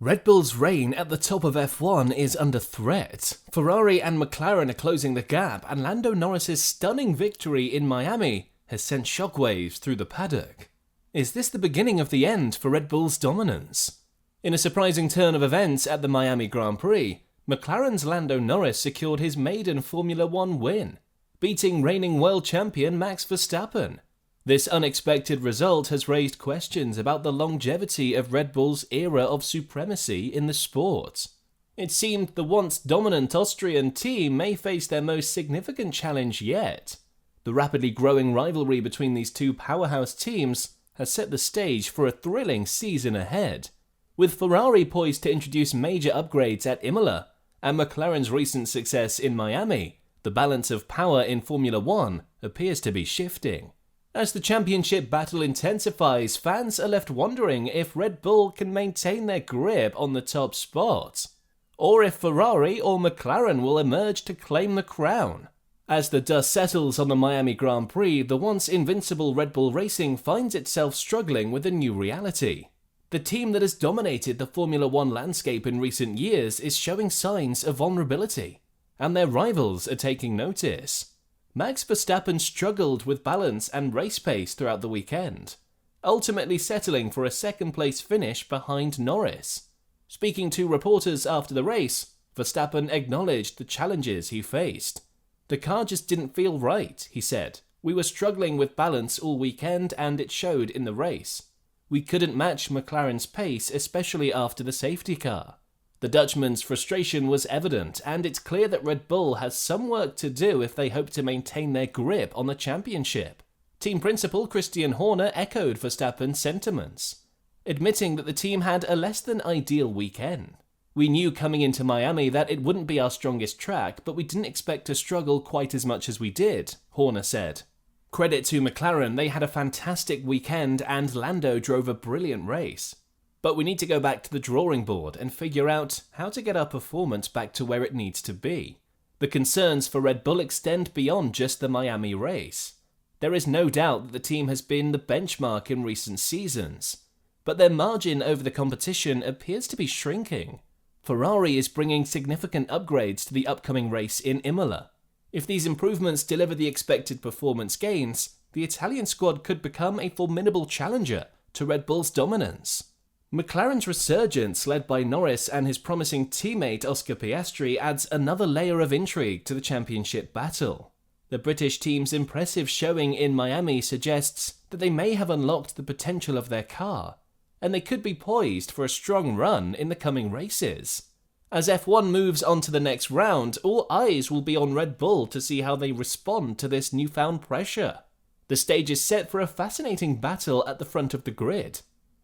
Red Bull's reign at the top of F1 is under threat. Ferrari and McLaren are closing the gap, and Lando Norris's stunning victory in Miami has sent shockwaves through the paddock. Is this the beginning of the end for Red Bull's dominance? In a surprising turn of events at the Miami Grand Prix, McLaren's Lando Norris secured his maiden Formula One win, beating reigning world champion Max Verstappen. This unexpected result has raised questions about the longevity of Red Bull's era of supremacy in the sport. It seemed the once dominant Austrian team may face their most significant challenge yet. The rapidly growing rivalry between these two powerhouse teams has set the stage for a thrilling season ahead. With Ferrari poised to introduce major upgrades at Imola and McLaren's recent success in Miami, the balance of power in Formula One appears to be shifting. As the championship battle intensifies, fans are left wondering if Red Bull can maintain their grip on the top spot, or if Ferrari or McLaren will emerge to claim the crown. As the dust settles on the Miami Grand Prix, the once invincible Red Bull Racing finds itself struggling with a new reality. The team that has dominated the Formula One landscape in recent years is showing signs of vulnerability, and their rivals are taking notice. Max Verstappen struggled with balance and race pace throughout the weekend, ultimately settling for a second-place finish behind Norris. Speaking to reporters after the race, Verstappen acknowledged the challenges he faced. "The car just didn't feel right," he said. "We were struggling with balance all weekend and it showed in the race. We couldn't match McLaren's pace, especially after the safety car." The Dutchman's frustration was evident, and it's clear that Red Bull has some work to do if they hope to maintain their grip on the championship. Team principal Christian Horner echoed Verstappen's sentiments, admitting that the team had a less than ideal weekend. "We knew coming into Miami that it wouldn't be our strongest track, but we didn't expect to struggle quite as much as we did," Horner said. Credit to McLaren, they had a fantastic weekend and Lando drove a brilliant race. "But we need to go back to the drawing board and figure out how to get our performance back to where it needs to be." The concerns for Red Bull extend beyond just the Miami race. There is no doubt that the team has been the benchmark in recent seasons, but their margin over the competition appears to be shrinking. Ferrari is bringing significant upgrades to the upcoming race in Imola. If these improvements deliver the expected performance gains, the Italian squad could become a formidable challenger to Red Bull's dominance. McLaren's resurgence, led by Norris and his promising teammate Oscar Piastri, adds another layer of intrigue to the championship battle. The British team's impressive showing in Miami suggests that they may have unlocked the potential of their car, and they could be poised for a strong run in the coming races. As F1 moves on to the next round, all eyes will be on Red Bull to see how they respond to this newfound pressure. The stage is set for a fascinating battle at the front of the grid,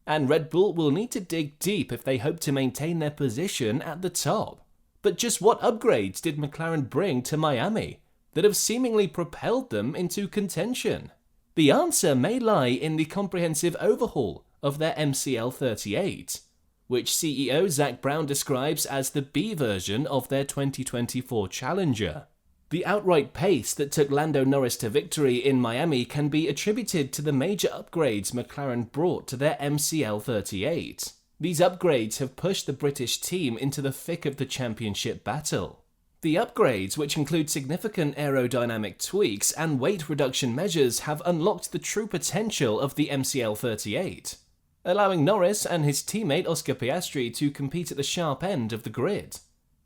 and Red Bull will need to dig deep if they hope to maintain their position at the top. But just what upgrades did McLaren bring to Miami that have seemingly propelled them into contention? The answer may lie in the comprehensive overhaul of their MCL38, which CEO Zak Brown describes as the B version of their 2024 Challenger. The outright pace that took Lando Norris to victory in Miami can be attributed to the major upgrades McLaren brought to their MCL38. These upgrades have pushed the British team into the thick of the championship battle. The upgrades, which include significant aerodynamic tweaks and weight reduction measures, have unlocked the true potential of the MCL38, allowing Norris and his teammate Oscar Piastri to compete at the sharp end of the grid.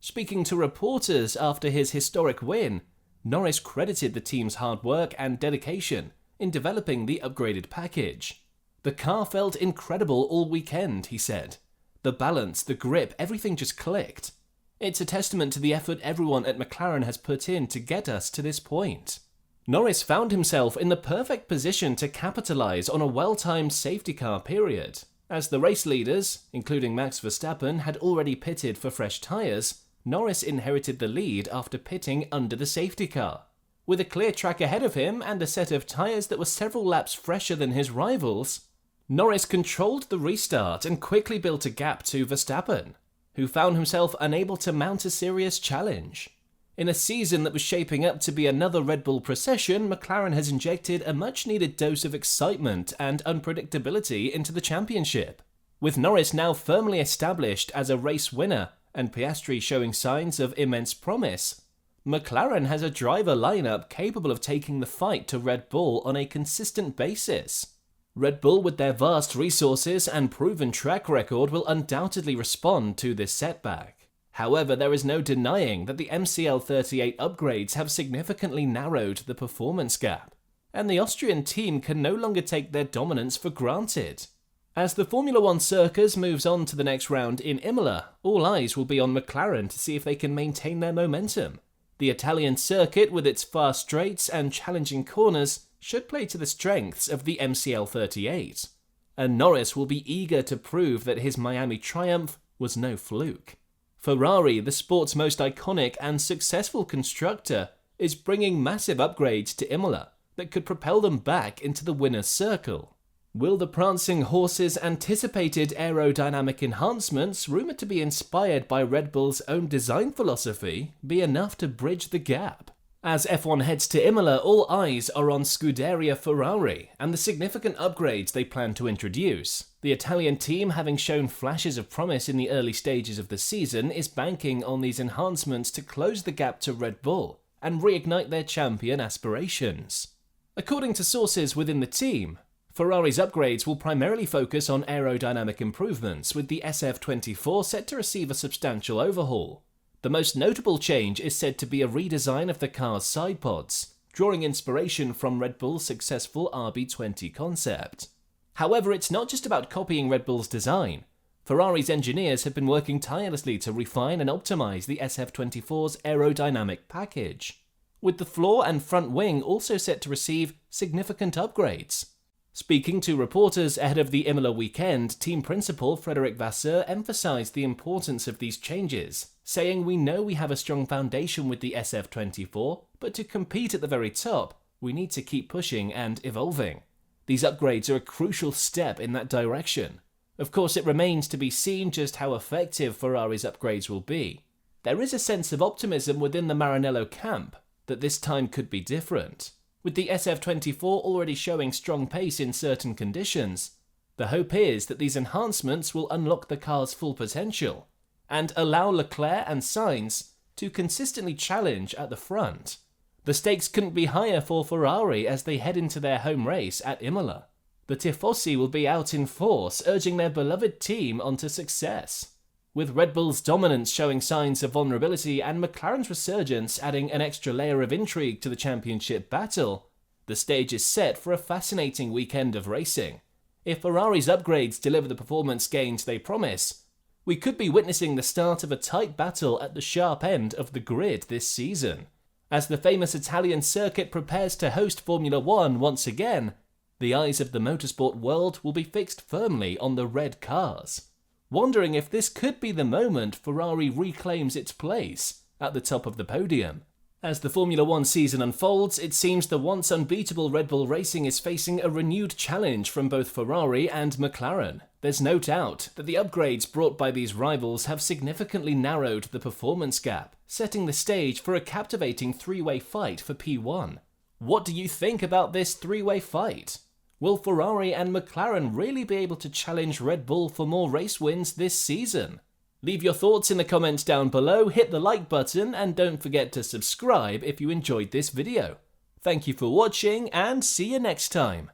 Speaking to reporters after his historic win, Norris credited the team's hard work and dedication in developing the upgraded package. "The car felt incredible all weekend," he said. "The balance, the grip, everything just clicked. It's a testament to the effort everyone at McLaren has put in to get us to this point." Norris found himself in the perfect position to capitalize on a well-timed safety car period. As the race leaders, including Max Verstappen, had already pitted for fresh tyres, Norris inherited the lead after pitting under the safety car. With a clear track ahead of him and a set of tyres that were several laps fresher than his rivals, Norris controlled the restart and quickly built a gap to Verstappen, who found himself unable to mount a serious challenge. In a season that was shaping up to be another Red Bull procession, McLaren has injected a much-needed dose of excitement and unpredictability into the championship. With Norris now firmly established as a race winner and Piastri showing signs of immense promise, McLaren has a driver lineup capable of taking the fight to Red Bull on a consistent basis. Red Bull, with their vast resources and proven track record, will undoubtedly respond to this setback. However, there is no denying that the MCL38 upgrades have significantly narrowed the performance gap, and the Austrian team can no longer take their dominance for granted. As the Formula One circus moves on to the next round in Imola, all eyes will be on McLaren to see if they can maintain their momentum. The Italian circuit, with its fast straights and challenging corners, should play to the strengths of the MCL38, and Norris will be eager to prove that his Miami triumph was no fluke. Ferrari, the sport's most iconic and successful constructor, is bringing massive upgrades to Imola that could propel them back into the winner's circle. Will the prancing horse's anticipated aerodynamic enhancements, rumoured to be inspired by Red Bull's own design philosophy, be enough to bridge the gap? As F1 heads to Imola, all eyes are on Scuderia Ferrari and the significant upgrades they plan to introduce. The Italian team, having shown flashes of promise in the early stages of the season, is banking on these enhancements to close the gap to Red Bull and reignite their champion aspirations. According to sources within the team, Ferrari's upgrades will primarily focus on aerodynamic improvements, with the SF24 set to receive a substantial overhaul. The most notable change is said to be a redesign of the car's side pods, drawing inspiration from Red Bull's successful RB20 concept. However, it's not just about copying Red Bull's design. Ferrari's engineers have been working tirelessly to refine and optimize the SF24's aerodynamic package, with the floor and front wing also set to receive significant upgrades. Speaking to reporters ahead of the Imola weekend, team principal Frédéric Vasseur emphasized the importance of these changes, saying, "We know we have a strong foundation with the SF24, but to compete at the very top, we need to keep pushing and evolving. These upgrades are a crucial step in that direction. Of course, it remains to be seen just how effective Ferrari's upgrades will be. There is a sense of optimism within the Maranello camp that this time could be different. With the SF24 already showing strong pace in certain conditions, the hope is that these enhancements will unlock the car's full potential and allow Leclerc and Sainz to consistently challenge at the front. The stakes couldn't be higher for Ferrari as they head into their home race at Imola. The Tifosi will be out in force, urging their beloved team onto success. With Red Bull's dominance showing signs of vulnerability and McLaren's resurgence adding an extra layer of intrigue to the championship battle, the stage is set for a fascinating weekend of racing. If Ferrari's upgrades deliver the performance gains they promise, we could be witnessing the start of a tight battle at the sharp end of the grid this season. As the famous Italian circuit prepares to host Formula One once again, the eyes of the motorsport world will be fixed firmly on the red cars, wondering if this could be the moment Ferrari reclaims its place at the top of the podium. As the Formula One season unfolds, it seems the once unbeatable Red Bull Racing is facing a renewed challenge from both Ferrari and McLaren. There's no doubt that the upgrades brought by these rivals have significantly narrowed the performance gap, setting the stage for a captivating three-way fight for P1. What do you think about this three-way fight? Will Ferrari and McLaren really be able to challenge Red Bull for more race wins this season? Leave your thoughts in the comments down below, hit the like button, and don't forget to subscribe if you enjoyed this video. Thank you for watching, and see you next time.